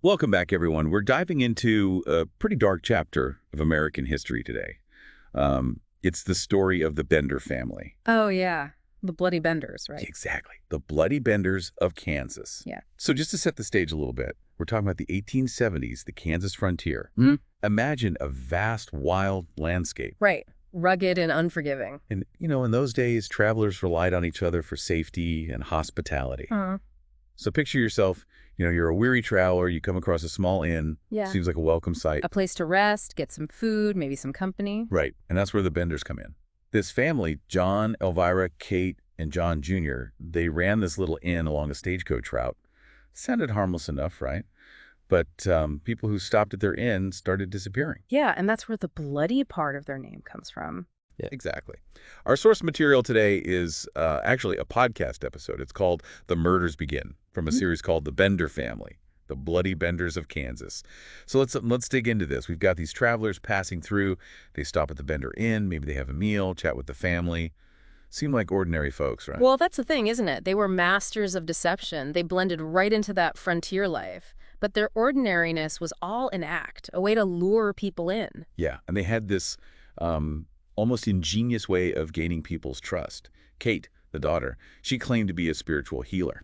Welcome back, everyone. We're diving into a pretty dark chapter of American history today. It's the story of the Bender family. Oh, yeah. The Bloody Benders, right? Exactly. The Bloody Benders of Kansas. Yeah. So just to set the stage a little bit, we're talking about the 1870s, the Kansas frontier. Imagine a vast, wild landscape. Right. Rugged and unforgiving. And, in those days, travelers relied on each other for safety and hospitality. So picture yourself, you're a weary traveler, you come across a small inn. Yeah. Seems like a welcome sight. A place to rest, get some food, maybe some company. Right, and that's where the Benders come in. This family, John, Elvira, Kate, and John Jr., they ran this little inn along a stagecoach route. Sounded harmless enough, right? But people who stopped at their inn started disappearing. Yeah, and that's where the bloody part of their name comes from. Yeah, exactly. Our source material today is actually a podcast episode. It's called The Murders Begin, from a series called The Bender Family, The Bloody Benders of Kansas. So let's dig into this. We've got these travelers passing through. They stop at the Bender Inn. Maybe they have a meal, chat with the family. Seem like ordinary folks, right? Well, that's the thing, isn't it? They were masters of deception. They blended right into that frontier life. But their ordinariness was all an act, a way to lure people in. Yeah, and they had this almost ingenious way of gaining people's trust. Kate, the daughter, she claimed to be a spiritual healer,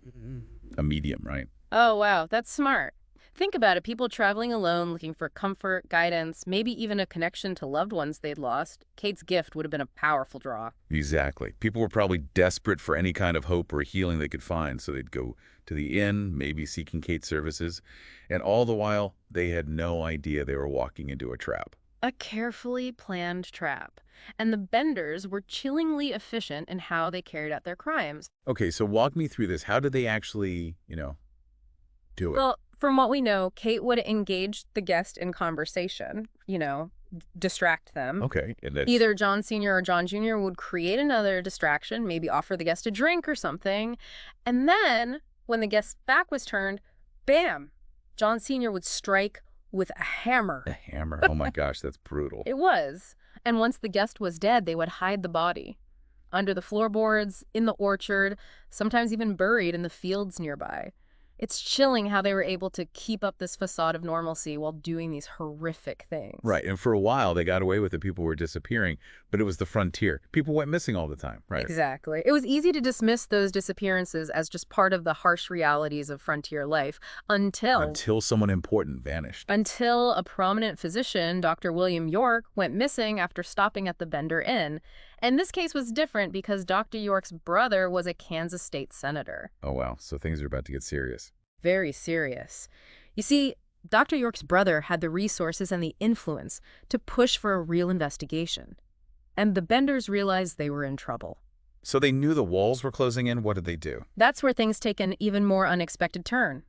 a medium, right? Oh, wow, that's smart. Think about it. People traveling alone, looking for comfort, guidance, maybe even a connection to loved ones they'd lost. Kate's gift would have been a powerful draw. Exactly. People were probably desperate for any kind of hope or healing they could find, so they'd go to the inn, maybe seeking Kate's services. And all the while, they had no idea they were walking into a trap. A carefully planned trap. And the Benders were chillingly efficient in how they carried out their crimes. Okay, so walk me through this. How did they actually, do it? Well, from what we know, Kate would engage the guest in conversation, distract them. Okay, and that's... Either John Sr. or John Jr. would create another distraction, maybe offer the guest a drink or something. And then, when the guest's back was turned, bam, John Sr. would strike with a hammer. A hammer? Oh my gosh, that's brutal. It was. And once the guest was dead, they would hide the body. Under the floorboards, in the orchard, sometimes even buried in the fields nearby. It's chilling how they were able to keep up this facade of normalcy while doing these horrific things. Right, and for a while they got away with it. People were disappearing, but it was the frontier. People went missing all the time, right? Exactly. It was easy to dismiss those disappearances as just part of the harsh realities of frontier life Until someone important vanished. Until a prominent physician, Dr. William York, went missing after stopping at the Bender Inn. And this case was different because Dr. York's brother was a Kansas state senator. Oh, wow. So things are about to get serious. Very serious. You see, Dr. York's brother had the resources and the influence to push for a real investigation. And the Benders realized they were in trouble. So they knew the walls were closing in. What did they do? That's where things take an even more unexpected turn.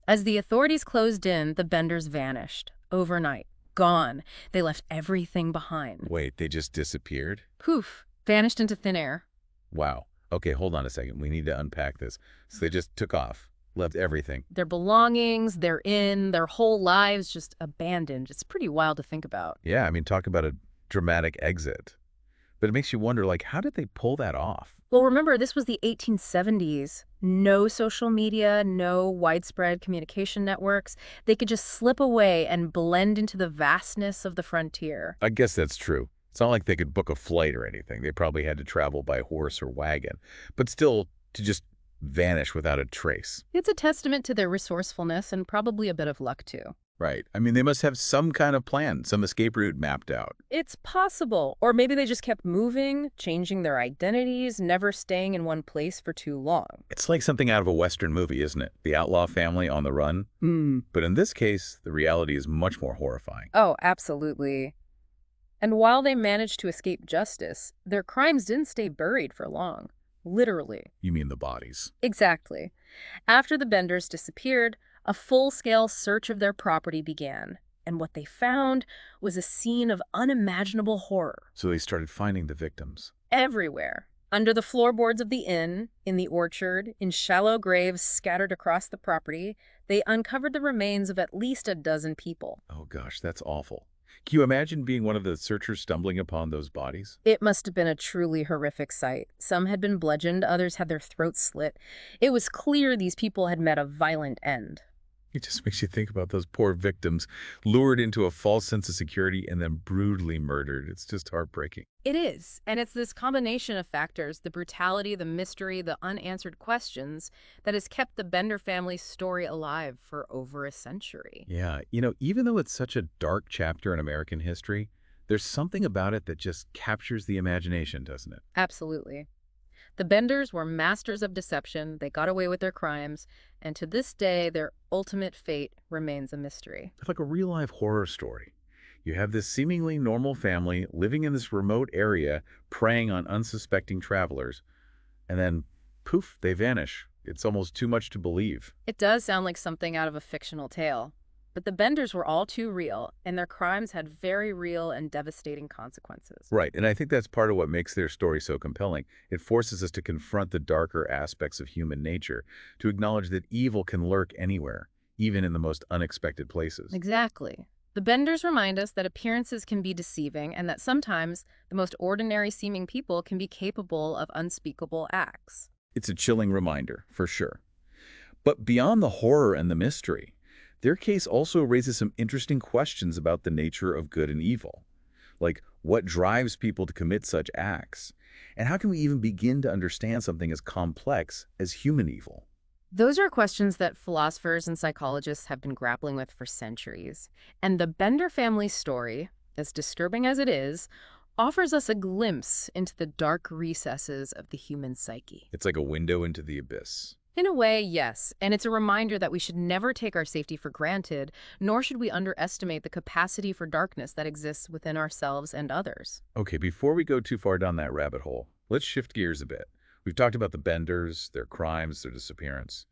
As the authorities closed in, the Benders vanished. Overnight. Gone. They left everything behind. Wait, they just disappeared? Poof. Vanished into thin air. Wow. Okay, hold on a second. We need to unpack this. So they just took off, left everything. Their belongings, their inn, their whole lives just abandoned. It's pretty wild to think about. Yeah, I mean, talk about a dramatic exit. But it makes you wonder, how did they pull that off? Well, remember, this was the 1870s. No social media, no widespread communication networks. They could just slip away and blend into the vastness of the frontier. I guess that's true. It's not like they could book a flight or anything. They probably had to travel by horse or wagon. But still, to just vanish without a trace. It's a testament to their resourcefulness and probably a bit of luck, too. Right. I mean, they must have some kind of plan, some escape route mapped out. It's possible. Or maybe they just kept moving, changing their identities, never staying in one place for too long. It's like something out of a Western movie, isn't it? The outlaw family on the run. But in this case, the reality is much more horrifying. Oh, absolutely. And while they managed to escape justice, their crimes didn't stay buried for long. Literally. You mean the bodies? Exactly. After the Benders disappeared, a full-scale search of their property began, and what they found was a scene of unimaginable horror. So they started finding the victims. Everywhere. Under the floorboards of the inn, in the orchard, in shallow graves scattered across the property, they uncovered the remains of at least a dozen people. Oh gosh, that's awful. Can you imagine being one of the searchers stumbling upon those bodies? It must have been a truly horrific sight. Some had been bludgeoned, others had their throats slit. It was clear these people had met a violent end. It just makes you think about those poor victims lured into a false sense of security and then brutally murdered. It's just heartbreaking. It is, and it's this combination of factors, the brutality, the mystery, the unanswered questions, that has kept the Bender family's story alive for over a century. Yeah, even though it's such a dark chapter in American history, there's something about it that just captures the imagination, doesn't it? Absolutely. The Benders were masters of deception, they got away with their crimes, and to this day, their ultimate fate remains a mystery. It's like a real-life horror story. You have this seemingly normal family living in this remote area, preying on unsuspecting travelers, and then, poof, they vanish. It's almost too much to believe. It does sound like something out of a fictional tale, but the Benders were all too real, and their crimes had very real and devastating consequences. Right, and I think that's part of what makes their story so compelling. It forces us to confront the darker aspects of human nature, to acknowledge that evil can lurk anywhere, even in the most unexpected places. Exactly. The Benders remind us that appearances can be deceiving and that sometimes the most ordinary seeming people can be capable of unspeakable acts. It's a chilling reminder, for sure. But beyond the horror and the mystery, their case also raises some interesting questions about the nature of good and evil. Like, what drives people to commit such acts? And how can we even begin to understand something as complex as human evil? Those are questions that philosophers and psychologists have been grappling with for centuries. And the Bender family story, as disturbing as it is, offers us a glimpse into the dark recesses of the human psyche. It's like a window into the abyss. In a way, yes, and it's a reminder that we should never take our safety for granted, nor should we underestimate the capacity for darkness that exists within ourselves and others. Okay, before we go too far down that rabbit hole, let's shift gears a bit. We've talked about the Benders, their crimes, their disappearance.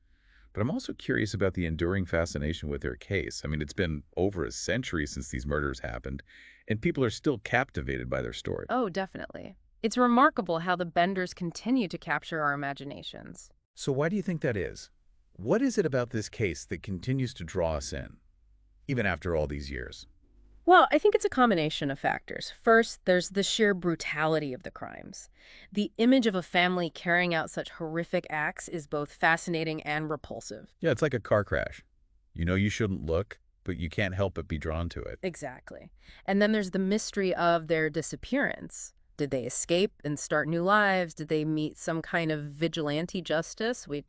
But I'm also curious about the enduring fascination with their case. I mean, it's been over a century since these murders happened, and people are still captivated by their story. Oh, definitely. It's remarkable how the Benders continue to capture our imaginations. So why do you think that is? What is it about this case that continues to draw us in, even after all these years? Well, I think it's a combination of factors. First, there's the sheer brutality of the crimes. The image of a family carrying out such horrific acts is both fascinating and repulsive. Yeah, it's like a car crash. You know you shouldn't look, but you can't help but be drawn to it. Exactly. And then there's the mystery of their disappearance. Did they escape and start new lives? Did they meet some kind of vigilante justice? We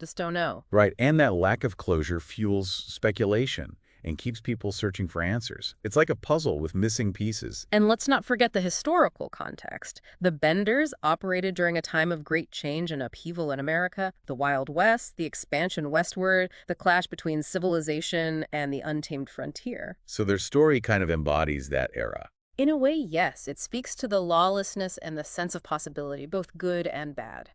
just don't know. Right, and that lack of closure fuels speculation and keeps people searching for answers. It's like a puzzle with missing pieces. And let's not forget the historical context. The Benders operated during a time of great change and upheaval in America, the Wild West, the expansion westward, the clash between civilization and the untamed frontier. So their story kind of embodies that era. In a way, yes, it speaks to the lawlessness and the sense of possibility, both good and bad,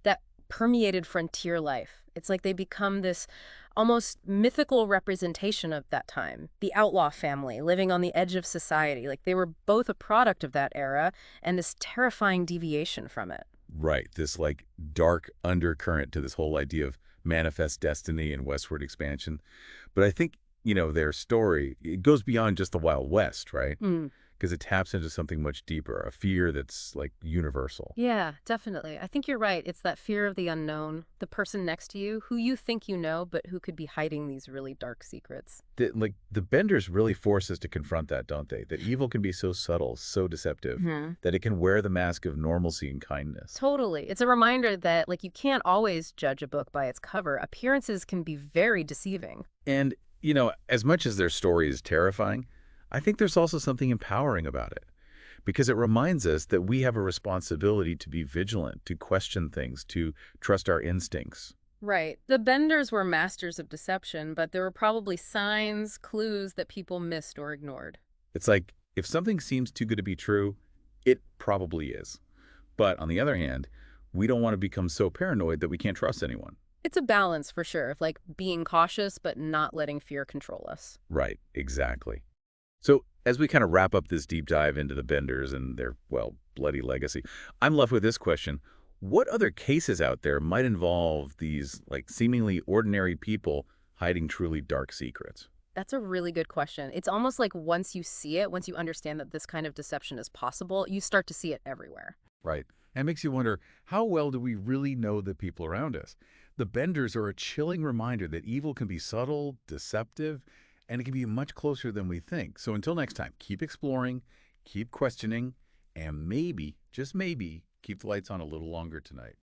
that permeated frontier life. It's like they become this almost mythical representation of that time. The outlaw family living on the edge of society. Like they were both a product of that era and this terrifying deviation from it. Right, this like dark undercurrent to this whole idea of manifest destiny and westward expansion. But I think, their story, it goes beyond just the Wild West, right? Mm. Because it taps into something much deeper, a fear that's like universal. Yeah, definitely. I think you're right. It's that fear of the unknown, the person next to you who you think you know, but who could be hiding these really dark secrets. The Benders really force us to confront that, don't they? That evil can be so subtle, so deceptive, that it can wear the mask of normalcy and kindness. Totally. It's a reminder that, you can't always judge a book by its cover. Appearances can be very deceiving. And, as much as their story is terrifying, I think there's also something empowering about it, because it reminds us that we have a responsibility to be vigilant, to question things, to trust our instincts. Right. The Benders were masters of deception, but there were probably signs, clues that people missed or ignored. It's like, if something seems too good to be true, it probably is. But on the other hand, we don't want to become so paranoid that we can't trust anyone. It's a balance for sure, of being cautious but not letting fear control us. Right, exactly. So as we kind of wrap up this deep dive into the Benders and their, bloody legacy, I'm left with this question. What other cases out there might involve these, seemingly ordinary people hiding truly dark secrets? That's a really good question. It's almost like once you see it, once you understand that this kind of deception is possible, you start to see it everywhere. Right. And it makes you wonder, how well do we really know the people around us? The Benders are a chilling reminder that evil can be subtle, deceptive, and it can be much closer than we think. So until next time, keep exploring, keep questioning, and maybe, just maybe, keep the lights on a little longer tonight.